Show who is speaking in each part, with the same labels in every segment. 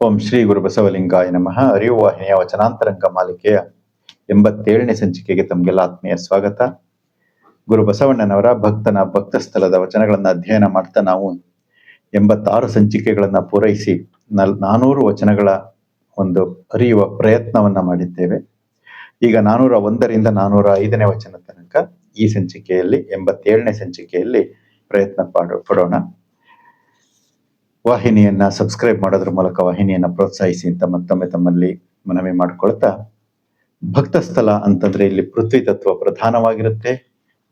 Speaker 1: ಓಂ ಶ್ರೀ ಗುರು ಬಸವಲಿಂಗಾಯ ನಮಃ. ಅರಿವು ವಾಹಿನಿಯ ವಚನಾಂತರಂಗ ಮಾಲಿಕೆಯ 87ನೇ ಸಂಚಿಕೆಗೆ ತಮಗೆಲ್ಲ ಆತ್ಮೀಯ ಸ್ವಾಗತ. ಗುರು ಬಸವಣ್ಣನವರ ಭಕ್ತ ಸ್ಥಳದ ವಚನಗಳನ್ನು ಅಧ್ಯಯನ ಮಾಡ್ತಾ ನಾವು 86 ಸಂಚಿಕೆಗಳನ್ನು ಪೂರೈಸಿ 400 ವಚನಗಳ ಒಂದು ಅರಿಯುವ ಪ್ರಯತ್ನವನ್ನ ಮಾಡಿದ್ದೇವೆ. ಈಗ 401ರಿಂದ 405ನೇ ವಚನ ತನಕ ಈ ಸಂಚಿಕೆಯಲ್ಲಿ 87ನೇ ಸಂಚಿಕೆಯಲ್ಲಿ ಪ್ರಯತ್ನ ಪಡೋಣ. ವಾಹಿನಿಯನ್ನ ಸಬ್ಸ್ಕ್ರೈಬ್ ಮಾಡೋದ್ರ ಮೂಲಕ ವಾಹಿನಿಯನ್ನ ಪ್ರೋತ್ಸಾಹಿಸಿ ಅಂತ ಮತ್ತೊಮ್ಮೆ ತಮ್ಮಲ್ಲಿ ಮನವಿ ಮಾಡ್ಕೊಳ್ತಾ, ಭಕ್ತ ಸ್ಥಳ ಅಂತಂದ್ರೆ ಇಲ್ಲಿ ಪೃಥ್ವಿ ತತ್ವ ಪ್ರಧಾನವಾಗಿರುತ್ತೆ.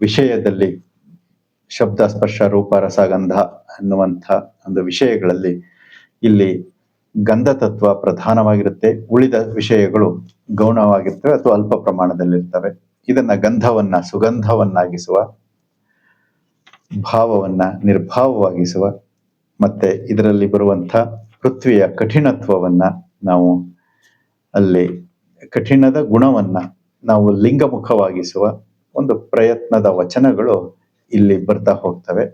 Speaker 1: ವಿಷಯದಲ್ಲಿ ಶಬ್ದ, ಸ್ಪರ್ಶ, ರೂಪ, ರಸಗಂಧ ಅನ್ನುವಂಥ ಒಂದು ವಿಷಯಗಳಲ್ಲಿ ಇಲ್ಲಿ ಗಂಧ ತತ್ವ ಪ್ರಧಾನವಾಗಿರುತ್ತೆ. ಉಳಿದ ವಿಷಯಗಳು ಗೌಣವಾಗಿರ್ತವೆ ಅಥವಾ ಅಲ್ಪ ಪ್ರಮಾಣದಲ್ಲಿರ್ತವೆ. ಇದನ್ನ ಗಂಧವನ್ನ ಸುಗಂಧವನ್ನಾಗಿಸುವ, ಭಾವವನ್ನ ನಿರ್ಭಾವವಾಗಿಸುವ, ಮತ್ತೆ ಇದರಲ್ಲಿ ಬರುವಂಥ ಪೃಥ್ವಿಯ ಕಠಿಣತ್ವವನ್ನ ನಾವು ಅಲ್ಲಿ ಕಠಿಣದ ಗುಣವನ್ನ ನಾವು ಲಿಂಗಮುಖವಾಗಿಸುವ ಒಂದು ಪ್ರಯತ್ನದ ವಚನಗಳು ಇಲ್ಲಿ ಬರ್ತಾ ಹೋಗ್ತವೆ.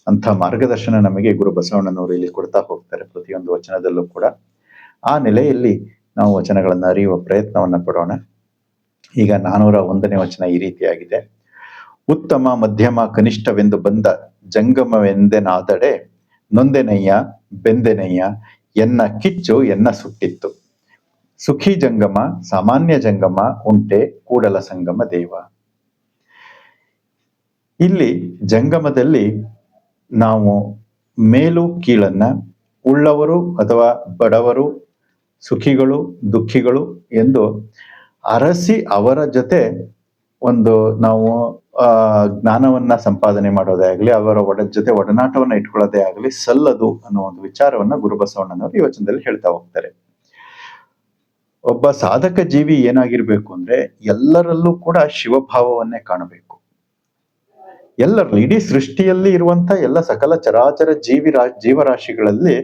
Speaker 1: ಅಂಥ ಮಾರ್ಗದರ್ಶನ ನಮಗೆ ಗುರು ಬಸವಣ್ಣನವರು ಇಲ್ಲಿ ಕೊಡ್ತಾ ಹೋಗ್ತಾರೆ ಪ್ರತಿಯೊಂದು ವಚನದಲ್ಲೂ ಕೂಡ. ಆ ನೆಲೆಯಲ್ಲಿ ನಾವು ವಚನಗಳನ್ನು ಅರಿಯುವ ಪ್ರಯತ್ನವನ್ನ ಪಡೋಣ. ಈಗ 401ನೇ ವಚನ ಈ ರೀತಿಯಾಗಿದೆ. ಉತ್ತಮ ಮಧ್ಯಮ ಕನಿಷ್ಠವೆಂದು ಬಂದ ಜಂಗಮವೆಂದೆನಾದಡೆ ನೊಂದೆನಯ್ಯ ಬೆಂದೆನಯ್ಯ ಎನ್ನ ಕಿಚ್ಚು ಎನ್ನ ಸುಟ್ಟಿತ್ತು. ಸುಖಿ ಜಂಗಮ ಸಾಮಾನ್ಯ ಜಂಗಮ ಉಂಟೆ ಕೂಡಲ ಸಂಗಮ ದೇವ. ಇಲ್ಲಿ ಜಂಗಮದಲ್ಲಿ ನಾವು ಮೇಲು ಕೀಳನ್ನ, ಉಳ್ಳವರು ಅಥವಾ ಬಡವರು, ಸುಖಿಗಳು ದುಃಖಿಗಳು ಎಂದು ಅರಸಿ ಅವರ ಜೊತೆ ಒಂದು ನಾವು ಜ್ಞಾನವನ್ನ ಸಂಪಾದನೆ ಮಾಡೋದೇ ಆಗಲಿ, ಅವರ ಜೊತೆ ಒಡನಾಟವನ್ನ ಇಟ್ಕೊಳ್ಳೋದೇ ಆಗಲಿ ಸಲ್ಲದು ಅನ್ನೋ ಒಂದು ವಿಚಾರವನ್ನ ಗುರು ಬಸವಣ್ಣನವರು ಈ ವಚನದಲ್ಲಿ ಹೇಳ್ತಾ ಹೋಗ್ತಾರೆ. ಒಬ್ಬ ಸಾಧಕ ಜೀವಿ ಏನಾಗಿರ್ಬೇಕು ಅಂದ್ರೆ ಎಲ್ಲರಲ್ಲೂ ಕೂಡ ಶಿವಭಾವವನ್ನೇ ಕಾಣಬೇಕು. ಎಲ್ಲರಲ್ಲೂ, ಇಡೀ ಸೃಷ್ಟಿಯಲ್ಲಿ ಇರುವಂತ ಎಲ್ಲ ಸಕಲ ಚರಾಚರ ಜೀವರಾಶಿಗಳಲ್ಲಿ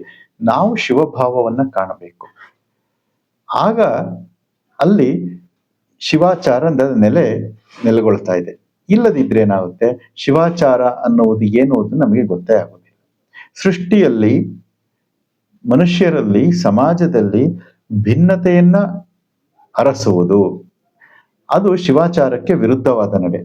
Speaker 1: ನಾವು ಶಿವಭಾವವನ್ನ ಕಾಣಬೇಕು. ಆಗ ಅಲ್ಲಿ ಶಿವಾಚಾರದ ನೆಲೆಗೊಳ್ತಾ ಇದೆ. ಇಲ್ಲದಿದ್ರೆ ಏನಾಗುತ್ತೆ, ಶಿವಾಚಾರ ಅನ್ನುವುದು ಏನು ಅಂತ ನಮಗೆ ಗೊತ್ತೇ ಆಗುದಿಲ್ಲ. ಸೃಷ್ಟಿಯಲ್ಲಿ, ಮನುಷ್ಯರಲ್ಲಿ, ಸಮಾಜದಲ್ಲಿ ಭಿನ್ನತೆಯನ್ನ ಅರಸುವುದು ಅದು ಶಿವಾಚಾರಕ್ಕೆ ವಿರುದ್ಧವಾದ ನಡೆ.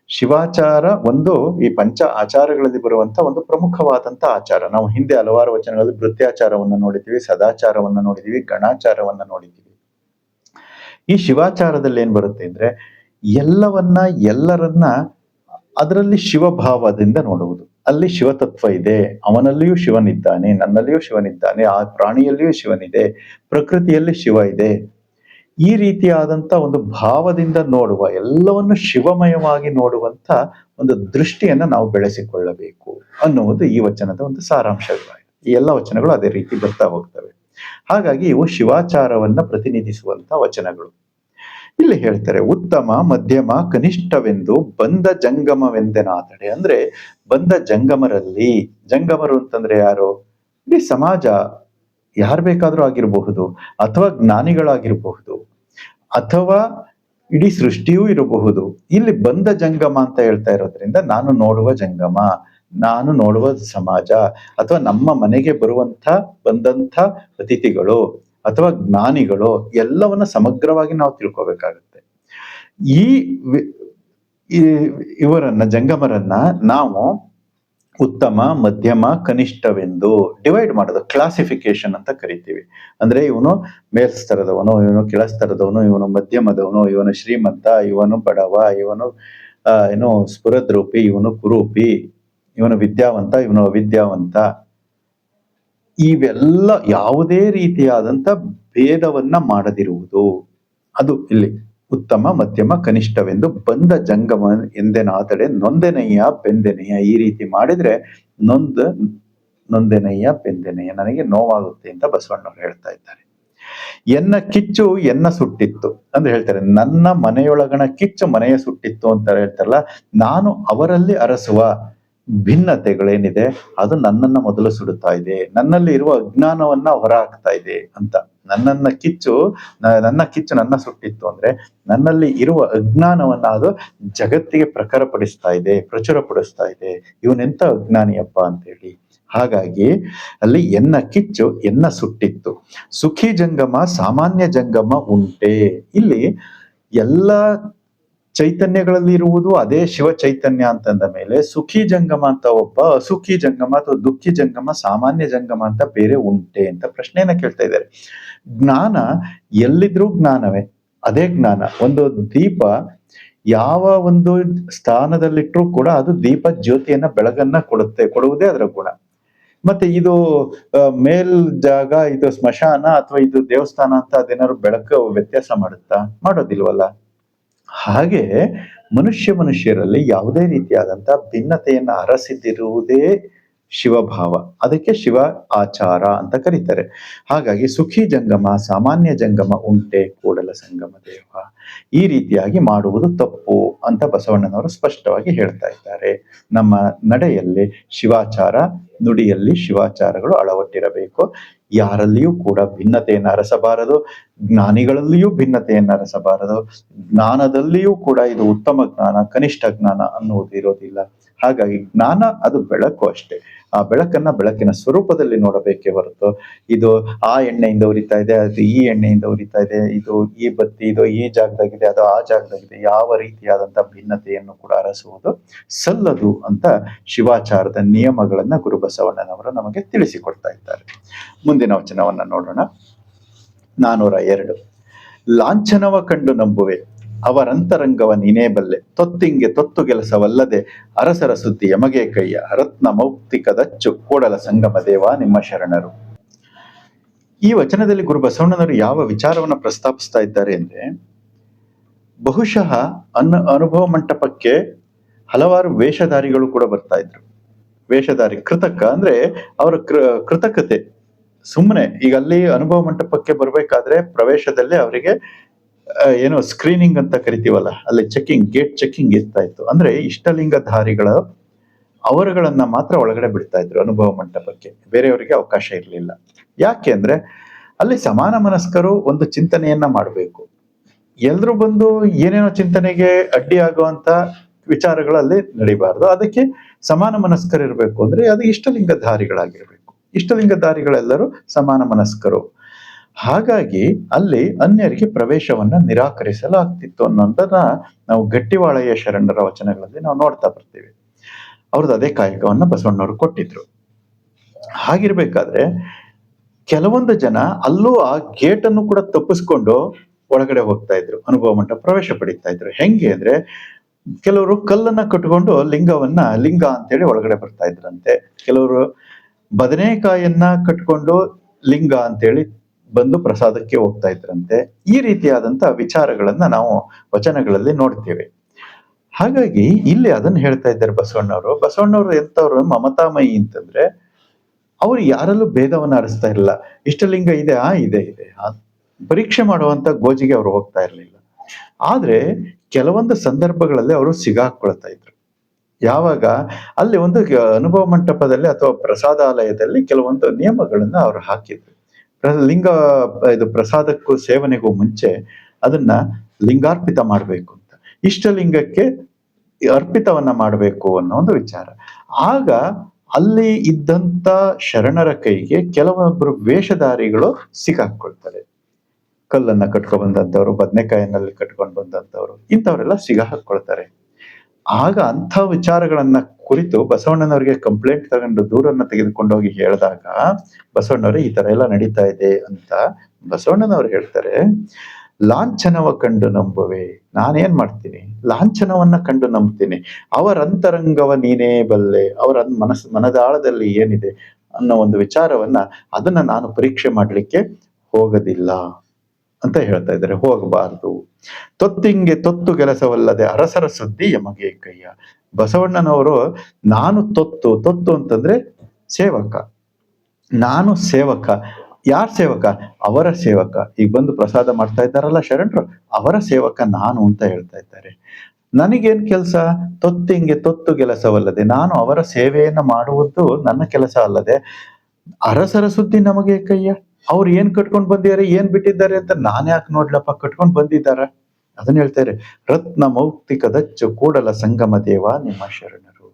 Speaker 1: ಶಿವಾಚಾರ ಒಂದು ಈ ಪಂಚ ಆಚಾರಗಳಲ್ಲಿ ಬರುವಂತ ಒಂದು ಪ್ರಮುಖವಾದಂತ ಆಚಾರ. ನಾವು ಹಿಂದೆ ಹಲವಾರು ವಚನಗಳಲ್ಲಿ ಭೃತ್ಯಾಚಾರವನ್ನ ನೋಡಿದ್ದೀವಿ, ಸದಾಚಾರವನ್ನ ನೋಡಿದೀವಿ, ಗಣಾಚಾರವನ್ನ ನೋಡಿದ್ದೀವಿ. ಈ ಶಿವಾಚಾರದಲ್ಲಿ ಏನ್ ಬರುತ್ತೆ ಅಂದ್ರೆ ಎಲ್ಲರನ್ನ ಅದರಲ್ಲಿ ಶಿವಭಾವದಿಂದ ನೋಡುವುದು. ಅಲ್ಲಿ ಶಿವತತ್ವ ಇದೆ, ಅವನಲ್ಲಿಯೂ ಶಿವನಿದ್ದಾನೆ, ನನ್ನಲ್ಲಿಯೂ ಶಿವನಿದ್ದಾನೆ, ಆ ಪ್ರಾಣಿಯಲ್ಲಿಯೂ ಶಿವನಿದೆ, ಪ್ರಕೃತಿಯಲ್ಲಿ ಶಿವ ಇದೆ. ಈ ರೀತಿಯಾದಂತ ಒಂದು ಭಾವದಿಂದ ನೋಡುವ, ಎಲ್ಲವನ್ನು ಶಿವಮಯವಾಗಿ ನೋಡುವಂತ ಒಂದು ದೃಷ್ಟಿಯನ್ನ ನಾವು ಬೆಳೆಸಿಕೊಳ್ಳಬೇಕು ಅನ್ನುವುದು ಈ ವಚನದ ಒಂದು ಸಾರಾಂಶವಾಗಿದೆ. ಈ ಎಲ್ಲ ವಚನಗಳು ಅದೇ ರೀತಿ ಬರ್ತಾ ಹೋಗ್ತವೆ. ಹಾಗಾಗಿ ಇವು ಶಿವಾಚಾರವನ್ನ ಪ್ರತಿನಿಧಿಸುವಂತ ವಚನಗಳು. ಇಲ್ಲಿ ಹೇಳ್ತಾರೆ, ಉತ್ತಮ ಮಧ್ಯಮ ಕನಿಷ್ಠವೆಂದು ಬಂದ ಜಂಗಮವೆಂದೆನಾದಡೆ. ಅಂದ್ರೆ ಬಂದ ಜಂಗಮರಲ್ಲಿ, ಜಂಗಮರು ಅಂತಂದ್ರೆ ಯಾರು? ಇಡೀ ಸಮಾಜ, ಯಾರು ಬೇಕಾದ್ರೂ ಆಗಿರಬಹುದು, ಅಥವಾ ಜ್ಞಾನಿಗಳಾಗಿರಬಹುದು, ಅಥವಾ ಇಡೀ ಸೃಷ್ಟಿಯೂ ಇರಬಹುದು. ಇಲ್ಲಿ ಬಂದ ಜಂಗಮ ಅಂತ ಹೇಳ್ತಾ ಇರೋದ್ರಿಂದ ನಾನು ನೋಡುವ ಜಂಗಮ, ನಾನು ನೋಡುವ ಸಮಾಜ, ಅಥವಾ ನಮ್ಮ ಮನೆಗೆ ಬಂದಂಥ ಅತಿಥಿಗಳು ಅಥವಾ ಜ್ಞಾನಿಗಳು ಎಲ್ಲವನ್ನ ಸಮಗ್ರವಾಗಿ ನಾವು ತಿಳ್ಕೊಬೇಕಾಗುತ್ತೆ. ಇವರನ್ನ ಜಂಗಮರನ್ನ ನಾವು ಉತ್ತಮ ಮಧ್ಯಮ ಕನಿಷ್ಠವೆಂದು ಡಿವೈಡ್ ಮಾಡೋದು, ಕ್ಲಾಸಿಫಿಕೇಶನ್ ಅಂತ ಕರಿತೀವಿ. ಅಂದ್ರೆ ಇವನು ಮೇಲ್ಸ್ತರದವನು, ಇವನು ಕೆಳಸ್ತರದವನು, ಇವನು ಮಧ್ಯಮದವನು, ಇವನು ಶ್ರೀಮಂತ, ಇವನು ಬಡವ, ಇವನು ಸ್ಫುರದ್ರೂಪಿ, ಇವನು ಕುರೂಪಿ, ಇವನು ವಿದ್ಯಾವಂತ, ಇವನು ಅವಿದ್ಯಾವಂತ. ಇವೆಲ್ಲ ಯಾವುದೇ ರೀತಿಯಾದಂತ ಭೇದವನ್ನ ಮಾಡದಿರುವುದು, ಅದು ಇಲ್ಲಿ ಉತ್ತಮ ಮಧ್ಯಮ ಕನಿಷ್ಠವೆಂದು ಬಂದ ಜಂಗಮ ಎಂದೆನಾದಡೆ ನೊಂದೆನಯ್ಯ ಬೆಂದೆನಯ್ಯ. ಈ ರೀತಿ ಮಾಡಿದ್ರೆ ನೊಂದೆನಯ್ಯ ಬೆಂದೆನಯ್ಯ, ನನಗೆ ನೋವಾಗುತ್ತೆ ಅಂತ ಬಸವಣ್ಣವ್ರು ಹೇಳ್ತಾ ಇದ್ದಾರೆ. ಎನ್ನ ಕಿಚ್ಚು ಎನ್ನ ಸುಟ್ಟಿತ್ತು ಅಂದ್ರೆ ಹೇಳ್ತಾರೆ, ನನ್ನ ಮನೆಯೊಳಗಣ ಕಿಚ್ಚು ಮನೆಯ ಸುಟ್ಟಿತ್ತು ಅಂತ ಹೇಳ್ತಾರಲ್ಲ, ನಾನು ಅವರಲ್ಲಿ ಅರಸುವ ಭಿನ್ನತೆಗಳೇನಿದೆ ಅದು ನನ್ನನ್ನ ಮೊದಲು ಸುಡುತ್ತಾ ಇದೆ, ನನ್ನಲ್ಲಿ ಇರುವ ಅಜ್ಞಾನವನ್ನ ಹೊರ ಹಾಕ್ತಾ ಇದೆ ಅಂತ. ನನ್ನ ಕಿಚ್ಚು ನನ್ನ ಸುಟ್ಟಿತ್ತು ಅಂದ್ರೆ ನನ್ನಲ್ಲಿ ಇರುವ ಅಜ್ಞಾನವನ್ನ ಅದು ಜಗತ್ತಿಗೆ ಪ್ರಚುರಪಡಿಸ್ತಾ ಇದೆ. ಇವನೆಂತ ಅಜ್ಞಾನಿಯಪ್ಪ ಅಂತ ಹೇಳಿ. ಹಾಗಾಗಿ ಅಲ್ಲಿ ಎನ್ನ ಕಿಚ್ಚು ಎನ್ನ ಸುಟ್ಟಿತ್ತು. ಸುಖಿ ಜಂಗಮ ಸಾಮಾನ್ಯ ಜಂಗಮ ಉಂಟೆ. ಇಲ್ಲಿ ಎಲ್ಲ ಚೈತನ್ಯಗಳಲ್ಲಿ ಇರುವುದು ಅದೇ ಶಿವ ಚೈತನ್ಯ ಅಂತಂದ ಮೇಲೆ ಸುಖಿ ಜಂಗಮ ಅಂತ ಒಬ್ಬ, ಅಸುಖಿ ಜಂಗಮ ಅಥವಾ ದುಃಖಿ ಜಂಗಮ, ಸಾಮಾನ್ಯ ಜಂಗಮ ಅಂತ ಬೇರೆ ಉಂಟೆ ಅಂತ ಪ್ರಶ್ನೆಯನ್ನ ಕೇಳ್ತಾ ಇದ್ದಾರೆ. ಜ್ಞಾನ ಎಲ್ಲಿದ್ರೂ ಜ್ಞಾನವೇ, ಅದೇ ಜ್ಞಾನ. ಒಂದು ದೀಪ ಯಾವ ಒಂದು ಸ್ಥಾನದಲ್ಲಿಟ್ಟರೂ ಕೂಡ ಅದು ದೀಪ ಜ್ಯೋತಿಯನ್ನ ಬೆಳಗನ್ನ ಕೊಡುವುದೇ ಅದರ ಗುಣ. ಮತ್ತೆ ಇದು ಮೇಲ್ ಜಾಗ, ಇದು ಸ್ಮಶಾನ ಅಥವಾ ಇದು ದೇವಸ್ಥಾನ ಅಂತ ಅದೇನಾದ್ರು ಬೆಳಕು ವ್ಯತ್ಯಾಸ ಮಾಡುತ್ತಾ? ಮಾಡೋದಿಲ್ವಲ್ಲ. ಹಾಗೆ ಮನುಷ್ಯರಲ್ಲಿ ಯಾವುದೇ ರೀತಿಯಾದಂತ ಭಿನ್ನತೆಯನ್ನ ಅರಸಿದಿರುವುದೇ ಶಿವಭಾವ. ಅದಕ್ಕೆ ಶಿವ ಆಚಾರ ಅಂತ ಕರೀತಾರೆ. ಹಾಗಾಗಿ ಸುಖಿ ಜಂಗಮ ಸಾಮಾನ್ಯ ಜಂಗಮ ಉಂಟೆ ಕೂಡಲ ಸಂಗಮ ದೇವ. ಈ ರೀತಿಯಾಗಿ ಮಾಡುವುದು ತಪ್ಪು ಅಂತ ಬಸವಣ್ಣನವರು ಸ್ಪಷ್ಟವಾಗಿ ಹೇಳ್ತಾ ಇದ್ದಾರೆ. ನಮ್ಮ ನಡೆಯಲ್ಲಿ ಶಿವಾಚಾರ, ನುಡಿಯಲ್ಲಿ ಶಿವಾಚಾರಗಳು ಅಳವಟ್ಟಿರಬೇಕು. ಯಾರಲ್ಲಿಯೂ ಕೂಡ ಭಿನ್ನತೆಯನ್ನು ಅರಸಬಾರದು, ಜ್ಞಾನಿಗಳಲ್ಲಿಯೂ ಭಿನ್ನತೆಯನ್ನು ಅರಸಬಾರದು, ಜ್ಞಾನದಲ್ಲಿಯೂ ಕೂಡ ಇದು ಉತ್ತಮ ಜ್ಞಾನ, ಕನಿಷ್ಠ ಜ್ಞಾನ ಅನ್ನುವುದು ಇರೋದಿಲ್ಲ. ಹಾಗಾಗಿ ಜ್ಞಾನ ಅದು ಬೆಳಕು ಅಷ್ಟೇ. ಆ ಬೆಳಕನ್ನ ಬೆಳಕಿನ ಸ್ವರೂಪದಲ್ಲಿ ನೋಡಬೇಕೇ ಹೊರತು ಇದು ಆ ಎಣ್ಣೆಯಿಂದ ಉರಿತಾ ಇದೆ, ಅದು ಈ ಎಣ್ಣೆಯಿಂದ ಉರಿತಾ ಇದೆ, ಇದು ಈ ಬತ್ತಿ ಇದು ಈ ಜಾಗದಾಗಿದೆ, ಅದು ಆ ಜಾಗದಾಗಿದೆ, ಯಾವ ರೀತಿಯಾದಂತ ಭಿನ್ನತೆಯನ್ನು ಕೂಡ ಅರಸುವುದು ಸಲ್ಲದು ಅಂತ ಶಿವಾಚಾರದ ನಿಯಮಗಳನ್ನ ಗುರು ಬಸವಣ್ಣನವರು ನಮಗೆ ತಿಳಿಸಿಕೊಡ್ತಾ ಇದ್ದಾರೆ. ಮುಂದಿನ ವಚನವನ್ನ ನೋಡೋಣ. 402. ಲಾಂಛನವ ಕಂಡು ನಂಬುವೆ, ಅವರಂತರಂಗವ ನೀನೇ ಬಲ್ಲೆ, ತೊತ್ತಿಂಗೆ ತೊತ್ತು ಕೆಲಸವಲ್ಲದೆ ಅರಸರ ಸುದ್ದಿ ಯಮಗೆ ಕೈಯ, ರತ್ನ ಮೌಕ್ತಿಕದಚ್ಚು ಕೂಡಲ ಸಂಗಮ ದೇವ ನಿಮ್ಮ ಶರಣರು. ಈ ವಚನದಲ್ಲಿ ಗುರು ಬಸವಣ್ಣನವರು ಯಾವ ವಿಚಾರವನ್ನ ಪ್ರಸ್ತಾಪಿಸ್ತಾ ಇದ್ದಾರೆ ಅಂದ್ರೆ, ಬಹುಶಃ ಅನುಭವ ಮಂಟಪಕ್ಕೆ ಹಲವಾರು ವೇಷಧಾರಿಗಳು ಕೂಡ ಬರ್ತಾ ಇದ್ರು. ವೇಷಧಾರಿ ಕೃತಕ ಅಂದ್ರೆ ಅವರ ಕೃತಕತೆ. ಸುಮ್ಮನೆ ಈಗ ಅಲ್ಲಿ ಅನುಭವ ಮಂಟಪಕ್ಕೆ ಬರ್ಬೇಕಾದ್ರೆ ಪ್ರವೇಶದಲ್ಲಿ ಅವರಿಗೆ ಏನೋ ಸ್ಕ್ರೀನಿಂಗ್ ಅಂತ ಕರಿತೀವಲ್ಲ, ಅಲ್ಲಿ ಗೇಟ್ ಚೆಕಿಂಗ್ ಇರ್ತಾ ಇತ್ತು. ಅಂದ್ರೆ ಇಷ್ಟಲಿಂಗಧಾರಿಗಳು ಅವರುಗಳನ್ನ ಮಾತ್ರ ಒಳಗಡೆ ಬಿಡ್ತಾ ಇದ್ರು ಅನುಭವ ಮಂಟಪಕ್ಕೆ, ಬೇರೆಯವರಿಗೆ ಅವಕಾಶ ಇರಲಿಲ್ಲ. ಯಾಕೆ ಅಂದ್ರೆ ಅಲ್ಲಿ ಸಮಾನ ಮನಸ್ಕರು ಒಂದು ಚಿಂತನೆಯನ್ನ ಮಾಡಬೇಕು. ಎಲ್ರು ಬಂದು ಏನೇನೋ ಚಿಂತನೆಗೆ ಅಡ್ಡಿ ಆಗುವಂತ ವಿಚಾರಗಳಲ್ಲಿ ನಡಿಬಾರ್ದು. ಅದಕ್ಕೆ ಸಮಾನ ಮನಸ್ಕರಿರ್ಬೇಕು ಅಂದ್ರೆ ಅದು ಇಷ್ಟಲಿಂಗಧಾರಿಗಳಾಗಿರ್ಬೇಕು. ಇಷ್ಟಲಿಂಗಧಾರಿಗಳೆಲ್ಲರೂ ಸಮಾನ ಮನಸ್ಕರು. ಹಾಗಾಗಿ ಅಲ್ಲಿ ಅನ್ಯರಿಗೆ ಪ್ರವೇಶವನ್ನ ನಿರಾಕರಿಸಲಾಗ್ತಿತ್ತು ಅನ್ನೋದನ್ನ ನಾವು ಗಟ್ಟಿವಾಳೆಯ ಶರಣರ ವಚನಗಳಲ್ಲಿ ನಾವು ನೋಡ್ತಾ ಬರ್ತೀವಿ. ಅವ್ರದ್ದು ಅದೇ ಕಾಯಕವನ್ನ ಬಸವಣ್ಣವರು ಕೊಟ್ಟಿದ್ರು. ಹಾಗಿರ್ಬೇಕಾದ್ರೆ ಕೆಲವೊಂದು ಜನ ಅಲ್ಲೂ ಆ ಗೇಟ್ ಅನ್ನು ಕೂಡ ತಪ್ಪಿಸ್ಕೊಂಡು ಒಳಗಡೆ ಹೋಗ್ತಾ ಇದ್ರು, ಅನುಭವ ಮಂಟಪ ಪ್ರವೇಶ ಪಡಿತಾ ಇದ್ರು. ಹೆಂಗೆ ಅಂದ್ರೆ ಕೆಲವರು ಕಲ್ಲನ್ನ ಕಟ್ಕೊಂಡು ಲಿಂಗ ಅಂತೇಳಿ ಒಳಗಡೆ ಬರ್ತಾ ಇದ್ರಂತೆ. ಕೆಲವರು ಬದನೆಕಾಯನ್ನ ಕಟ್ಕೊಂಡು ಲಿಂಗ ಅಂತೇಳಿ ಬಂದು ಪ್ರಸಾದಕ್ಕೆ ಹೋಗ್ತಾ ಇದ್ರಂತೆ. ಈ ರೀತಿಯಾದಂತ ವಿಚಾರಗಳನ್ನ ನಾವು ವಚನಗಳಲ್ಲಿ ನೋಡ್ತೇವೆ. ಹಾಗಾಗಿ ಇಲ್ಲಿ ಅದನ್ನ ಹೇಳ್ತಾ ಇದ್ದಾರೆ ಬಸವಣ್ಣವರು ಎಂತವ್ರು ಮಮತಾಮಯಿ ಅಂತಂದ್ರೆ ಅವ್ರು ಯಾರಲ್ಲೂ ಭೇದವನ್ನ ಹರಿಸ್ತಾ ಇರಲಿಲ್ಲ. ಇಷ್ಟಲಿಂಗ ಇದೆ, ಇದೆ ಪರೀಕ್ಷೆ ಮಾಡುವಂತ ಗೋಜಿಗೆ ಅವರು ಹೋಗ್ತಾ ಇರ್ಲಿಲ್ಲ. ಆದ್ರೆ ಕೆಲವೊಂದು ಸಂದರ್ಭಗಳಲ್ಲಿ ಅವರು ಸಿಗಾಕೊಳ್ತಾ ಇದ್ರು. ಯಾವಾಗ ಅಲ್ಲಿ ಒಂದು ಅನುಭವ ಮಂಟಪದಲ್ಲಿ ಅಥವಾ ಪ್ರಸಾದಾಲಯದಲ್ಲಿ ಕೆಲವೊಂದು ನಿಯಮಗಳನ್ನ ಅವರು ಹಾಕಿದ್ರು. ಇದು ಪ್ರಸಾದಕ್ಕೂ ಸೇವನೆಗೂ ಮುಂಚೆ ಅದನ್ನ ಲಿಂಗಾರ್ಪಿತ ಮಾಡ್ಬೇಕು ಅಂತ, ಇಷ್ಟಲಿಂಗಕ್ಕೆ ಅರ್ಪಿತವನ್ನ ಮಾಡಬೇಕು ಅನ್ನೋ ಒಂದು ವಿಚಾರ. ಆಗ ಅಲ್ಲಿ ಇದ್ದಂತ ಶರಣರ ಕೈಗೆ ಕೆಲವೊಬ್ಬರು ವೇಷಧಾರಿಗಳು ಸಿಗಾಕೊಳ್ತಾರೆ. ಕಲ್ಲನ್ನ ಕಟ್ಕೊಂಡ್ ಬಂದಂತವ್ರು, ಬದನೆಕಾಯಿನಲ್ಲಿ ಕಟ್ಕೊಂಡು ಬಂದಂತವ್ರು, ಇಂಥವರೆಲ್ಲ ಸಿಗಾಕೊಳ್ತಾರೆ. ಆಗ ಅಂಥ ವಿಚಾರಗಳನ್ನ ಕುರಿತು ಬಸವಣ್ಣನವರಿಗೆ ಕಂಪ್ಲೇಂಟ್ ತಗೊಂಡು ದೂರನ್ನ ತೆಗೆದುಕೊಂಡು ಹೋಗಿ ಹೇಳಿದಾಗ ಬಸವಣ್ಣವರು ಈ ತರ ಎಲ್ಲ ನಡೀತಾ ಇದೆ ಅಂತ ಬಸವಣ್ಣನವರು ಹೇಳ್ತಾರೆ, ಲಾಂಛನವ ಕಂಡು ನಂಬುವೆ. ನಾನೇನ್ ಮಾಡ್ತೀನಿ? ಲಾಂಛನವನ್ನ ಕಂಡು ನಂಬ್ತೀನಿ. ಅವರಂತರಂಗವ ನೀನೇ ಬಲ್ಲೆ. ಅವರ ಮನದಾಳದಲ್ಲಿ ಏನಿದೆ ಅನ್ನೋ ಒಂದು ವಿಚಾರವನ್ನ ಅದನ್ನ ನಾನು ಪರೀಕ್ಷೆ ಮಾಡ್ಲಿಕ್ಕೆ ಹೋಗೋದಿಲ್ಲ ಅಂತ ಹೇಳ್ತಾ ಇದ್ದಾರೆ. ಹೋಗಬಾರದು. ತೊತ್ತಿಂಗೆ ತೊತ್ತು ಕೆಲಸವಲ್ಲದೆ ಅರಸರ ಸುದ್ದಿ ಯಮಗೆ ಕೈಯ. ಬಸವಣ್ಣನವರು ನಾನು ತೊತ್ತು ಅಂತಂದ್ರೆ ಸೇವಕ, ನಾನು ಸೇವಕ. ಯಾರ ಸೇವಕ? ಅವರ ಸೇವಕ. ಈಗ ಬಂದು ಪ್ರಸಾದ ಮಾಡ್ತಾ ಇದ್ದಾರಲ್ಲ ಶರಣರು, ಅವರ ಸೇವಕ ನಾನು ಅಂತ ಹೇಳ್ತಾ ಇದ್ದಾರೆ. ನನಗೇನ್ ಕೆಲಸ? ತೊತ್ತಿಂಗೆ ತೊತ್ತು ಕೆಲಸವಲ್ಲದೆ, ನಾನು ಅವರ ಸೇವೆಯನ್ನ ಮಾಡುವುದು ನನ್ನ ಕೆಲಸ ಅಲ್ಲದೆ ಅರಸರ ಸುದ್ದಿ ನಮಗೆ ಕೈಯ. ಅವ್ರು ಏನ್ ಕಟ್ಕೊಂಡ್ ಬಂದಿದ್ದಾರೆ, ಏನ್ ಬಿಟ್ಟಿದ್ದಾರೆ ಅಂತ ನಾನ್ ಯಾಕೆ ನೋಡ್ಲಪ್ಪ? ಕಟ್ಕೊಂಡ್ ಬಂದಿದ್ದಾರ. ಅದನ್ನ ಹೇಳ್ತಾರೆ, ರತ್ನ ಮೌಕ್ತಿಕದಚ್ಚು ಕೂಡಲ ಸಂಗಮ ದೇವ ನಿಮ್ಮ ಶರಣರು.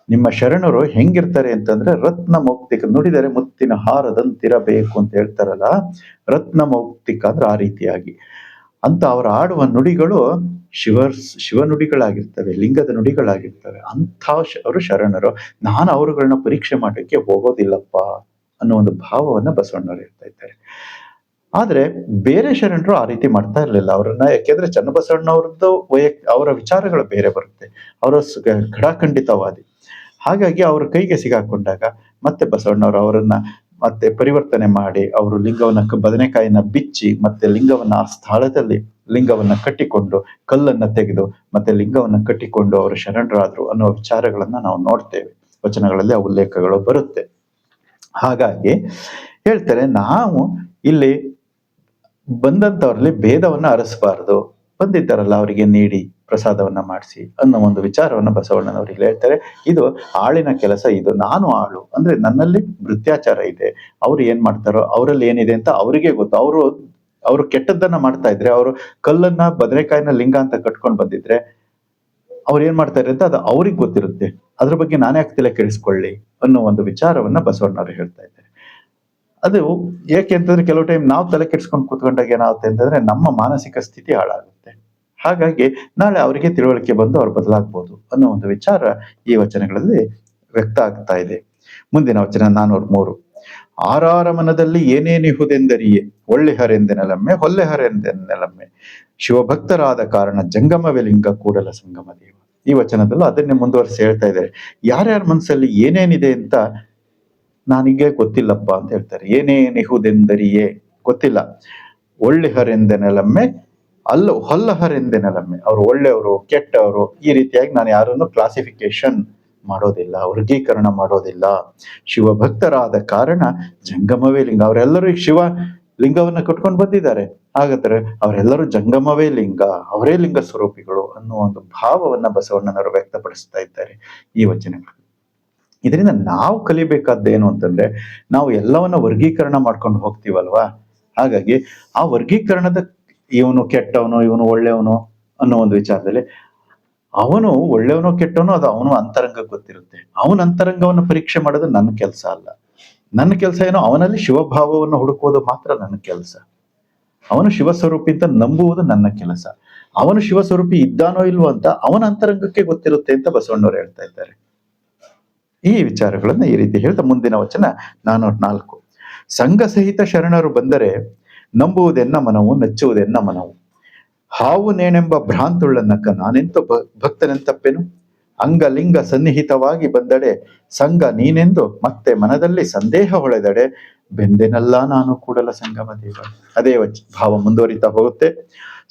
Speaker 1: ನಿಮ್ಮ ಶರಣರು ಹೆಂಗಿರ್ತಾರೆ ಅಂತಂದ್ರೆ ರತ್ನ ಮೌಕ್ತಿಕ, ನುಡಿದರೆ ಮುತ್ತಿನ ಹಾರದಂತಿರಬೇಕು ಅಂತ ಹೇಳ್ತಾರಲ್ಲ, ರತ್ನ ಮೌಕ್ತಿಕ ಅಂದ್ರೆ ಆ ರೀತಿಯಾಗಿ ಅಂತ ಅವರು ಆಡುವ ನುಡಿಗಳು ಶಿವ ನುಡಿಗಳಾಗಿರ್ತವೆ, ಲಿಂಗದ ನುಡಿಗಳಾಗಿರ್ತವೆ. ಅಂಥ ಅವರು ಶರಣರು. ನಾನು ಅವರುಗಳನ್ನ ಪರೀಕ್ಷೆ ಮಾಡಕ್ಕೆ ಹೋಗೋದಿಲ್ಲಪ್ಪ ಅನ್ನೋ ಒಂದು ಭಾವವನ್ನ ಬಸವಣ್ಣವ್ರು ಹೇಳ್ತಾ ಇದ್ದಾರೆ. ಆದ್ರೆ ಬೇರೆ ಶರಣರು ಆ ರೀತಿ ಮಾಡ್ತಾ ಇರ್ಲಿಲ್ಲ ಅವ್ರನ್ನ. ಯಾಕೆಂದ್ರೆ ಚನ್ನಬಸವಣ್ಣವ್ರದ್ದು ಅವರ ವಿಚಾರಗಳು ಬೇರೆ ಬರುತ್ತೆ. ಅವರ ಖಡಾಖಂಡಿತವಾದಿ. ಹಾಗಾಗಿ ಅವ್ರ ಕೈಗೆ ಸಿಗಾಕೊಂಡಾಗ ಮತ್ತೆ ಬಸವಣ್ಣವ್ರು ಅವರನ್ನ ಮತ್ತೆ ಪರಿವರ್ತನೆ ಮಾಡಿ, ಅವರು ಲಿಂಗವನ್ನ ಬದನೆಕಾಯಿನ ಬಿಚ್ಚಿ ಮತ್ತೆ ಲಿಂಗವನ್ನ ಆ ಸ್ಥಳದಲ್ಲಿ ಲಿಂಗವನ್ನ ಕಟ್ಟಿಕೊಂಡು, ಕಲ್ಲನ್ನ ತೆಗೆದು ಮತ್ತೆ ಲಿಂಗವನ್ನ ಕಟ್ಟಿಕೊಂಡು ಅವರು ಶರಣರಾದ್ರು ಅನ್ನೋ ವಿಚಾರಗಳನ್ನ ನಾವು ನೋಡ್ತೇವೆ. ವಚನಗಳಲ್ಲಿ ಆ ಉಲ್ಲೇಖಗಳು ಬರುತ್ತೆ. ಹಾಗಾಗಿ ಹೇಳ್ತಾರೆ, ನಾವು ಇಲ್ಲಿ ಬಂದಂತವ್ರಲ್ಲಿ ಭೇದವನ್ನ ಅರಸಬಾರದು, ಬಂದಿದ್ದಾರಲ್ಲ ಅವರಿಗೆ ನೀಡಿ ಪ್ರಸಾದವನ್ನ ಮಾಡಿಸಿ ಅನ್ನೋ ಒಂದು ವಿಚಾರವನ್ನ ಬಸವಣ್ಣನವರಿಗೆ ಹೇಳ್ತಾರೆ. ಇದು ಆಳಿನ ಕೆಲಸ. ಇದು ನಾನು ಆಳು ಅಂದ್ರೆ ನನ್ನಲ್ಲಿ ಭೃತ್ಯಾಚಾರ ಇದೆ, ಅವ್ರು ಏನ್ ಮಾಡ್ತಾರೋ ಅವರಲ್ಲಿ ಏನಿದೆ ಅಂತ ಅವರಿಗೆ ಗೊತ್ತು. ಅವರು ಕೆಟ್ಟದ್ದನ್ನ ಮಾಡ್ತಾ ಇದ್ರೆ, ಅವರು ಕಲ್ಲನ್ನ ಬದನೆಕಾಯಿನ ಲಿಂಗ ಅಂತ ಕಟ್ಕೊಂಡ್ ಬಂದಿದ್ರೆ ಅವ್ರು ಏನ್ ಮಾಡ್ತಾರೆ ಅಂತ ಅದು ಅವ್ರಿಗೆ ಗೊತ್ತಿರುತ್ತೆ. ಅದ್ರ ಬಗ್ಗೆ ನಾನೇ ಯಾಕೆ ತಲೆ ಕೆಡಿಸ್ಕೊಳ್ಳಿ ಅನ್ನೋ ಒಂದು ವಿಚಾರವನ್ನ ಬಸವಣ್ಣವ್ರು ಹೇಳ್ತಾ ಇದ್ದಾರೆ. ಅದು ಏಕೆ ಅಂತಂದ್ರೆ ಕೆಲವು ಟೈಮ್ ನಾವು ತಲೆ ಕೆಡ್ಸ್ಕೊಂಡು ಕೂತ್ಕೊಂಡಾಗ ಏನಾಗುತ್ತೆ ಅಂತಂದ್ರೆ ನಮ್ಮ ಮಾನಸಿಕ ಸ್ಥಿತಿ ಹಾಳಾಗುತ್ತೆ. ಹಾಗಾಗಿ ನಾಳೆ ಅವರಿಗೆ ತಿಳುವಳಿಕೆ ಬಂದು ಅವ್ರು ಬದಲಾಗ್ಬೋದು ಅನ್ನೋ ಒಂದು ವಿಚಾರ ಈ ವಚನಗಳಲ್ಲಿ ವ್ಯಕ್ತ ಆಗ್ತಾ ಇದೆ. ಮುಂದಿನ ವಚನ 403. ಆರಾರ ಮನದಲ್ಲಿ ಏನೇನಿಹುದೆಂದರಿಯೇ, ಒಳ್ಳೆಹರೆಂದೆನಲಮ್ಮೆ ಹೊಲ್ಲೆಹರೆಂದೆನಲಮ್ಮೆ, ಶಿವಭಕ್ತರಾದ ಕಾರಣ ಜಂಗಮವೇ ಲಿಂಗ ಕೂಡಲ ಸಂಗಮ ದೇವ. ಈ ವಚನದಲ್ಲೂ ಅದನ್ನೇ ಮುಂದುವರಿಸಿ ಹೇಳ್ತಾ ಇದ್ದಾರೆ. ಯಾರ್ಯಾರ ಮನಸ್ಸಲ್ಲಿ ಏನೇನಿದೆ ಅಂತ ನಾನಿಗೆ ಗೊತ್ತಿಲ್ಲಪ್ಪ ಅಂತ ಹೇಳ್ತಾರೆ. ಏನೇನಿಹುದೆಂದರಿಯೇ ಗೊತ್ತಿಲ್ಲ. ಒಳ್ಳೆಹರೆಂದೆನಲಮ್ಮೆ ಹೊಲ್ಲಹರೆಂದೆನಲಮ್ಮೆ, ಅವ್ರು ಒಳ್ಳೆಯವರು ಕೆಟ್ಟವರು ಈ ರೀತಿಯಾಗಿ ನಾನು ಯಾರನ್ನು ಕ್ಲಾಸಿಫಿಕೇಶನ್ ಮಾಡೋದಿಲ್ಲ, ವರ್ಗೀಕರಣ ಮಾಡೋದಿಲ್ಲ. ಶಿವಭಕ್ತರಾದ ಕಾರಣ ಜಂಗಮವೇ ಲಿಂಗ. ಅವರೆಲ್ಲರೂ ಈಗ ಶಿವ ಲಿಂಗವನ್ನ ಕಟ್ಕೊಂಡು ಬಂದಿದ್ದಾರೆ. ಹಾಗಾದ್ರೆ ಅವರೆಲ್ಲರೂ ಜಂಗಮವೇ ಲಿಂಗ, ಅವರೇ ಲಿಂಗ ಸ್ವರೂಪಿಗಳು ಅನ್ನುವ ಒಂದು ಭಾವವನ್ನ ಬಸವಣ್ಣನವರು ವ್ಯಕ್ತಪಡಿಸ್ತಾ ಇದ್ದಾರೆ ಈ ವಚನಗಳು. ಇದರಿಂದ ನಾವು ಕಲಿಬೇಕಾದ್ದೇನು ಅಂತಂದ್ರೆ, ನಾವು ಎಲ್ಲವನ್ನ ವರ್ಗೀಕರಣ ಮಾಡ್ಕೊಂಡು ಹೋಗ್ತೀವಲ್ವಾ. ಹಾಗಾಗಿ ಆ ವರ್ಗೀಕರಣದ ಇವನು ಕೆಟ್ಟವನು ಇವನು ಒಳ್ಳೆಯವನು ಅನ್ನೋ ಒಂದು ವಿಚಾರದಲ್ಲಿ, ಅವನು ಒಳ್ಳೆಯವನು ಕೆಟ್ಟವನು ಅದು ಅವನು ಅಂತರಂಗ ಗೊತ್ತಿರುತ್ತೆ. ಅವನ ಅಂತರಂಗವನ್ನು ಪರೀಕ್ಷೆ ಮಾಡೋದು ನನ್ನ ಕೆಲಸ ಅಲ್ಲ. ನನ್ನ ಕೆಲಸ ಏನೋ ಅವನಲ್ಲಿ ಶಿವಭಾವವನ್ನು ಹುಡುಕುವುದು ಮಾತ್ರ ನನ್ನ ಕೆಲಸ. ಅವನು ಶಿವಸ್ವರೂಪಿ ಅಂತ ನಂಬುವುದು ನನ್ನ ಕೆಲಸ. ಅವನು ಶಿವಸ್ವರೂಪಿ ಇದ್ದಾನೋ ಇಲ್ವೋ ಅಂತ ಅವನ ಅಂತರಂಗಕ್ಕೆ ಗೊತ್ತಿರುತ್ತೆ ಅಂತ ಬಸವಣ್ಣವ್ರು ಹೇಳ್ತಾ ಇದ್ದಾರೆ. ಈ ವಿಚಾರಗಳನ್ನ ಈ ರೀತಿ ಹೇಳ್ತಾ ಮುಂದಿನ ವಚನ 404. ಸಂಘ ಸಹಿತ ಶರಣರು ಬಂದರೆ ನಂಬುವುದೆನ್ನ ಮನವು, ನಚ್ಚುವುದೆನ್ನ ಮನವು. ಹಾವು ನೇಣೆಂಬ ಭ್ರಾಂತುಳ್ಳನಕ್ಕ ನಾನೆಂತ ಭಕ್ತನೆಂತಪ್ಪೆನು. ಅಂಗಲಿಂಗ ಸನ್ನಿಹಿತವಾಗಿ ಬಂದಡೆ ಸಂಘ ನೀನೆಂದು ಮತ್ತೆ ಮನದಲ್ಲಿ ಸಂದೇಹ ಹೊಳೆದಡೆ ಬೆಂದೆನಲ್ಲ ನಾನು ಕೂಡಲ ಸಂಗಮ ದೇವ. ಅದೇ ಭಾವ ಮುಂದುವರಿತಾ ಹೋಗುತ್ತೆ.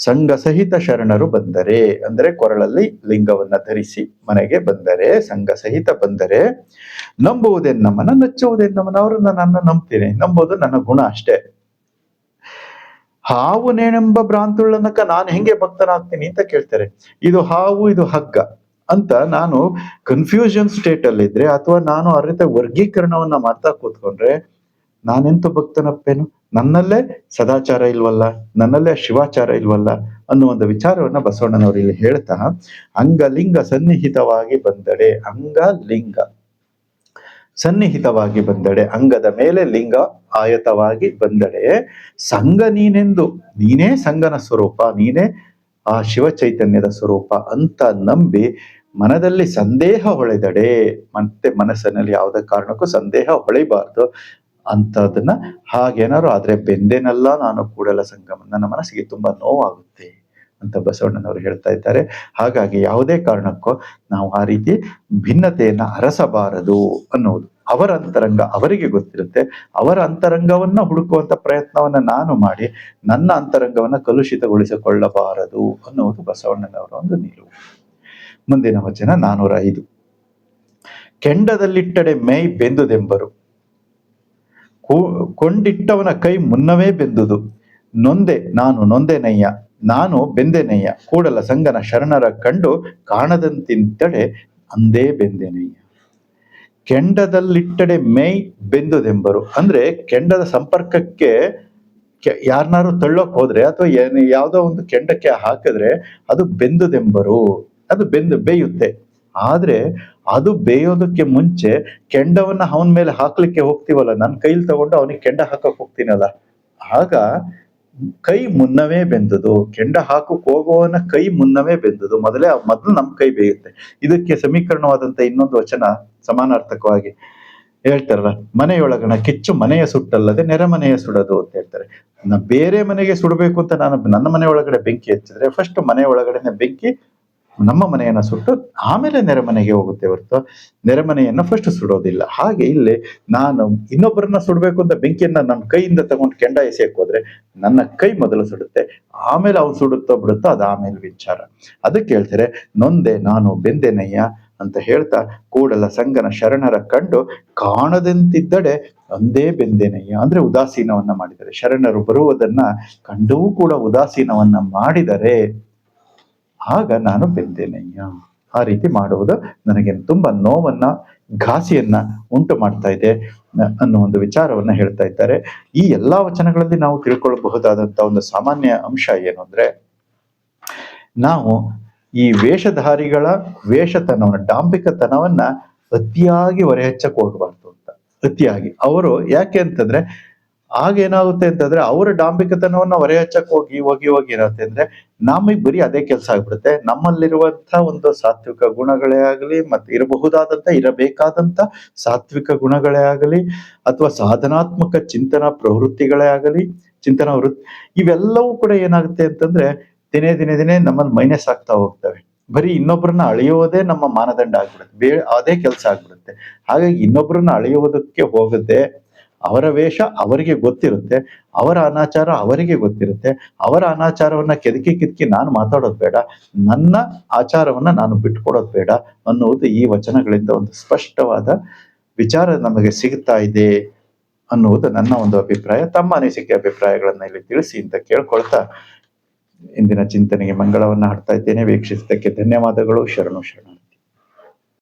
Speaker 1: ಸಂಘ ಸಹಿತ ಶರಣರು ಬಂದರೆ ಅಂದರೆ ಕೊರಳಲ್ಲಿ ಲಿಂಗವನ್ನ ಧರಿಸಿ ಮನೆಗೆ ಬಂದರೆ, ಸಂಘ ಸಹಿತ ಬಂದರೆ ನಂಬುವುದೆನ್ನಮ್ಮನ, ನಚ್ಚುವುದೆನ್ನಮ್ಮನ. ಅವ್ರನ್ನ ನಾನು ನಂಬ್ತೀನಿ, ನಂಬೋದು ನನ್ನ ಗುಣ ಅಷ್ಟೇ. ಹಾವು ನೇಣೆಂಬ ಭ್ರಾಂತುಳ್ಳನಕ ನಾನು ಹೆಂಗೆ ಭಕ್ತನಾಗ್ತೀನಿ ಅಂತ ಕೇಳ್ತಾರೆ. ಇದು ಹಾವು ಇದು ಹಗ್ಗ ಅಂತ ನಾನು ಕನ್ಫ್ಯೂಷನ್ ಸ್ಟೇಟ್ ಅಲ್ಲಿ ಇದ್ರೆ, ಅಥವಾ ನಾನು ಆ ರೀತಿ ವರ್ಗೀಕರಣವನ್ನ ಮಾಡ್ತಾ ಕೂತ್ಕೊಂಡ್ರೆ ನಾನೆಂತ ಭಕ್ತನಪ್ಪೇನು, ನನ್ನಲ್ಲೇ ಸದಾಚಾರ ಇಲ್ವಲ್ಲ, ನನ್ನಲ್ಲೇ ಶಿವಾಚಾರ ಇಲ್ವಲ್ಲ ಅನ್ನೋ ಒಂದು ವಿಚಾರವನ್ನ ಬಸವಣ್ಣನವರು ಇಲ್ಲಿ ಹೇಳ್ತಾ, ಅಂಗಲಿಂಗ ಸನ್ನಿಹಿತವಾಗಿ ಬಂದಡೆ, ಅಂಗ ಲಿಂಗ ಸನ್ನಿಹಿತವಾಗಿ ಬಂದಡೆ, ಅಂಗದ ಮೇಲೆ ಲಿಂಗ ಆಯತವಾಗಿ ಬಂದಡೆ ಸಂಘ ನೀನೆಂದು, ನೀನೇ ಸಂಗನ ಸ್ವರೂಪ, ನೀನೇ ಆ ಶಿವ ಚೈತನ್ಯದ ಸ್ವರೂಪ ಅಂತ ನಂಬಿ ಮನದಲ್ಲಿ ಸಂದೇಹ ಹೊಳೆದಡೆ, ಮತ್ತೆ ಮನಸ್ಸಿನಲ್ಲಿ ಯಾವುದೇ ಕಾರಣಕ್ಕೂ ಸಂದೇಹ ಹೊಳೆಯಬಾರ್ದು ಅಂತದನ್ನ. ಹಾಗೇನಾದ್ರು ಆದ್ರೆ ಬೆಂದೇನಲ್ಲ ನಾನು ಕೂಡಲ ಸಂಗಮ, ನನ್ನ ಮನಸ್ಸಿಗೆ ತುಂಬಾ ನೋವಾಗುತ್ತೆ ಅಂತ ಬಸವಣ್ಣನವರು ಹೇಳ್ತಾ ಇದ್ದಾರೆ. ಹಾಗಾಗಿ ಯಾವುದೇ ಕಾರಣಕ್ಕೂ ನಾವು ಆ ರೀತಿ ಭಿನ್ನತೆಯನ್ನ ಅರಸಬಾರದು ಅನ್ನೋದು. ಅವರ ಅಂತರಂಗ ಅವರಿಗೆ ಗೊತ್ತಿರುತ್ತೆ. ಅವರ ಅಂತರಂಗವನ್ನ ಹುಡುಕುವಂತ ಪ್ರಯತ್ನವನ್ನ ನಾನು ಮಾಡಿ ನನ್ನ ಅಂತರಂಗವನ್ನ ಕಲುಷಿತಗೊಳಿಸಿಕೊಳ್ಳಬಾರದು ಅನ್ನುವುದು ಬಸವಣ್ಣನವರ ಒಂದು ನಿಲುವು. ಮುಂದಿನ ವಚನ 405. ಕೆಂಡದಲ್ಲಿಟ್ಟಡೆ ಮೈ ಬೆಂದುದೆಂಬರು, ಕೊಂಡಿಟ್ಟವನ ಕೈ ಮುನ್ನವೇ ಬೆಂದುದು. ನೊಂದೆ ನಾನು ನೊಂದೆನಯ್ಯ, ನಾನು ಬೆಂದೆನಯ್ಯ, ಕೂಡಲ ಸಂಗನ ಶರಣರ ಕಂಡು ಕಾಣದಂತಿಂತಡೆ ಅಂದೇ ಬೆಂದೆನಯ್ಯ. ಕೆಂಡದಲ್ಲಿಟ್ಟಡೆ ಮೈ ಬೆಂದುದೆಂಬರು ಅಂದ್ರೆ ಕೆಂಡದ ಸಂಪರ್ಕಕ್ಕೆ ಯಾರನ್ನಾರು ತಳ್ಳೋಕ್ ಹೋದ್ರೆ ಅಥವಾ ಯಾವುದೋ ಒಂದು ಕೆಂಡಕ್ಕೆ ಹಾಕಿದ್ರೆ ಅದು ಬೆಂದುದೆಂಬರು, ಅದು ಬೇಯುತ್ತೆ. ಆದ್ರೆ ಅದು ಬೇಯೋದಕ್ಕೆ ಮುಂಚೆ ಕೆಂಡವನ್ನ ಅವನ ಮೇಲೆ ಹಾಕ್ಲಿಕ್ಕೆ ಹೋಗ್ತೀವಲ್ಲ, ನನ್ನ ಕೈಲಿ ತಗೊಂಡು ಅವನಿಗೆ ಕೆಂಡ ಹಾಕಕ್ ಹೋಗ್ತೀನಲ್ಲ, ಆಗ ಕೈ ಮುನ್ನವೇ ಬೆಂದುದು. ಕೆಂಡ ಹಾಕಕ್ ಹೋಗುವವನ ಕೈ ಮುನ್ನವೇ ಬೆಂದುದು. ಮೊದಲು ನಮ್ ಕೈ ಬೇಯುತ್ತೆ. ಇದಕ್ಕೆ ಸಮೀಕರಣವಾದಂತ ಇನ್ನೊಂದು ವಚನ ಸಮಾನಾರ್ಥಕವಾಗಿ ಹೇಳ್ತಾರಲ್ಲ, ಮನೆಯೊಳಗಣ ಕಿಚ್ಚು ಮನೆಯ ಸುಟ್ಟಲ್ಲದೆ ನೆರೆಮನೆಯ ಸುಡದು ಅಂತ ಹೇಳ್ತಾರೆ. ಬೇರೆ ಮನೆಗೆ ಸುಡಬೇಕು ಅಂತ ನಾನು ನನ್ನ ಮನೆ ಒಳಗಡೆ ಬೆಂಕಿ ಹಚ್ಚಿದ್ರೆ ಫಸ್ಟ್ ಮನೆ ಒಳಗಡೆನೆ ಬೆಂಕಿ ನಮ್ಮ ಮನೆಯನ್ನ ಸುಟ್ಟು ಆಮೇಲೆ ನೆರೆಮನೆಗೆ ಹೋಗುತ್ತೆ ಹೊರತು ನೆರೆಮನೆಯನ್ನ ಫಸ್ಟ್ ಸುಡೋದಿಲ್ಲ. ಹಾಗೆ ಇಲ್ಲಿ ನಾನು ಇನ್ನೊಬ್ಬರನ್ನ ಸುಡಬೇಕು ಅಂತ ಬೆಂಕಿಯನ್ನ ನನ್ನ ಕೈಯಿಂದ ತಗೊಂಡು ಕೆಂಡ ಎಸೆಯಕ್ ಹೋದ್ರೆ ನನ್ನ ಕೈ ಮೊದಲು ಸುಡುತ್ತೆ, ಆಮೇಲೆ ಅವ್ನು ಸುಡುತ್ತೋ ಬಿಡುತ್ತೋ ಅದು ಆಮೇಲೆ ವಿಚಾರ. ಅದಕ್ಕೆ ಹೇಳ್ತಾರೆ, ನೊಂದೆ ನಾನು ಬೆಂದೆನಯ್ಯ ಅಂತ ಹೇಳ್ತಾ ಕೂಡಲ ಸಂಗನ ಶರಣರ ಕಂಡು ಕಾಣದಂತಿದ್ದಡೆ ಒಂದೇ ಬೆಂದೆನಯ್ಯ. ಅಂದ್ರೆ ಉದಾಸೀನವನ್ನ ಮಾಡಿದರೆ, ಶರಣರು ಬರುವುದನ್ನ ಕಂಡೂ ಕೂಡ ಉದಾಸೀನವನ್ನ ಮಾಡಿದರೆ ಆಗ ನಾನು ಬೆಂದೆನಯ್ಯ. ಆ ರೀತಿ ಮಾಡುವುದು ನನಗೆ ತುಂಬಾ ನೋವನ್ನ, ಘಾಸಿಯನ್ನ ಉಂಟು ಮಾಡ್ತಾ ಇದೆ ಅನ್ನೋ ಒಂದು ವಿಚಾರವನ್ನ ಹೇಳ್ತಾ ಇದ್ದಾರೆ. ಈ ಎಲ್ಲಾ ವಚನಗಳಲ್ಲಿ ನಾವು ತಿಳ್ಕೊಳ್ಬಹುದಾದಂತ ಒಂದು ಸಾಮಾನ್ಯ ಅಂಶ ಏನು ಅಂದ್ರೆ, ನಾವು ಈ ವೇಷಧಾರಿಗಳ ವೇಷತನವನ್ನ, ಡಾಂಬಿಕತನವನ್ನ ಅತಿಯಾಗಿ ಹೊರಹೆಚ್ಚಕ್ ಹೋಗ್ಬಾರ್ದು ಅಂತ. ಅತಿಯಾಗಿ ಅವರು ಯಾಕೆ ಅಂತಂದ್ರೆ ಆಗೇನಾಗುತ್ತೆ ಅಂತಂದ್ರೆ ಅವರ ಡಾಂಬಿಕತನವನ್ನ ಹೊರಹೆಚ್ಚಕ್ ಹೋಗಿ ಹೋಗಿ ಹೋಗಿ ಏನಾಗುತ್ತೆ ಅಂದ್ರೆ ನಮಗ್ ಬರೀ ಅದೇ ಕೆಲಸ ಆಗ್ಬಿಡುತ್ತೆ. ನಮ್ಮಲ್ಲಿರುವಂತ ಒಂದು ಸಾತ್ವಿಕ ಗುಣಗಳೇ ಆಗಲಿ, ಮತ್ತೆ ಇರಬೇಕಾದಂತ ಸಾತ್ವಿಕ ಗುಣಗಳೇ ಆಗಲಿ, ಅಥವಾ ಸಾಧನಾತ್ಮಕ ಚಿಂತನಾ ಪ್ರವೃತ್ತಿಗಳೇ ಆಗಲಿ, ಚಿಂತನಾ ವೃತ್ತಿ, ಇವೆಲ್ಲವೂ ಕೂಡ ಏನಾಗುತ್ತೆ ಅಂತಂದ್ರೆ ದಿನೇ ದಿನೇ ದಿನೇ ನಮ್ಮಲ್ಲಿ ಮೈನಸ್ ಆಗ್ತಾ ಹೋಗ್ತವೆ. ಬರೀ ಇನ್ನೊಬ್ಬರನ್ನ ಅಳೆಯುವುದೇ ನಮ್ಮ ಮಾನದಂಡ ಆಗ್ಬಿಡುತ್ತೆ, ಅದೇ ಕೆಲಸ ಆಗ್ಬಿಡುತ್ತೆ. ಹಾಗಾಗಿ ಇನ್ನೊಬ್ಬರನ್ನ ಅಳೆಯುವುದಕ್ಕೆ ಹೋಗದೆ ಅವರ ವೇಷ ಅವರಿಗೆ ಗೊತ್ತಿರುತ್ತೆ, ಅವರ ಅನಾಚಾರ ಅವರಿಗೆ ಗೊತ್ತಿರುತ್ತೆ. ಅವರ ಅನಾಚಾರವನ್ನ ಕೆದಕಿ ನಾನು ಮಾತಾಡೋದು ಬೇಡ, ನನ್ನ ಆಚಾರವನ್ನ ನಾನು ಬಿಟ್ಕೊಡೋದು ಬೇಡ ಅನ್ನುವುದು ಈ ವಚನಗಳಿಂದ ಒಂದು ಸ್ಪಷ್ಟವಾದ ವಿಚಾರ ನಮಗೆ ಸಿಗ್ತಾ ಇದೆ ಅನ್ನುವುದು ನನ್ನ ಒಂದು ಅಭಿಪ್ರಾಯ. ತಮ್ಮ ಅನಿಸಿಕೆ ಅಭಿಪ್ರಾಯಗಳನ್ನ ಇಲ್ಲಿ ತಿಳಿಸಿ ಅಂತ ಕೇಳ್ಕೊಳ್ತಾ ಇಂದಿನ ಚಿಂತನೆಗೆ ಮಂಗಳವನ್ನ ಹಾಡ್ತಾ ಇದ್ದೇನೆ. ವೀಕ್ಷಿಸಿದ್ದಕ್ಕೆ ಧನ್ಯವಾದಗಳು. ಶರಣು ಶರಣ.